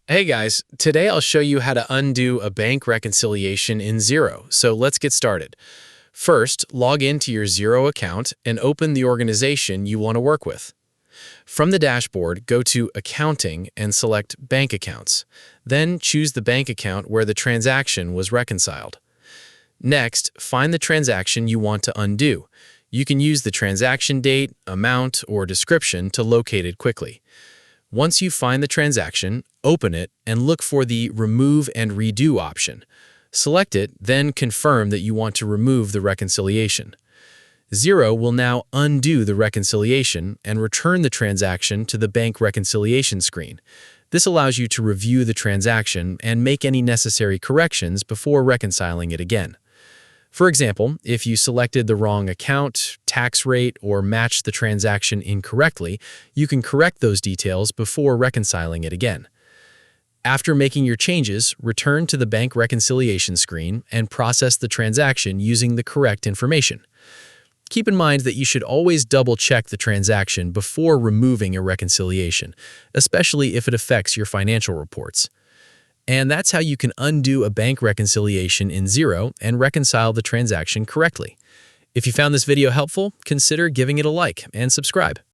Hey guys, today I'll show you how to undo a bank reconciliation in Xero, so let's get started. First, log into your Xero account and open the organization you want to work with. From the dashboard, go to Accounting and select Bank Accounts. Then choose the bank account where the transaction was reconciled. Next, find the transaction you want to undo. You can use the transaction date, amount, or description to locate it quickly. Once you find the transaction, open it and look for the Remove and Redo option. Select it, then confirm that you want to remove the reconciliation. Xero will now undo the reconciliation and return the transaction to the bank reconciliation screen. This allows you to review the transaction and make any necessary corrections before reconciling it again. For example, if you selected the wrong account, tax rate, or matched the transaction incorrectly, you can correct those details before reconciling it again. After making your changes, return to the bank reconciliation screen and process the transaction using the correct information. Keep in mind that you should always double-check the transaction before removing a reconciliation, especially if it affects your financial reports. And that's how you can undo a bank reconciliation in Xero and reconcile the transaction correctly. If you found this video helpful, consider giving it a like and subscribe.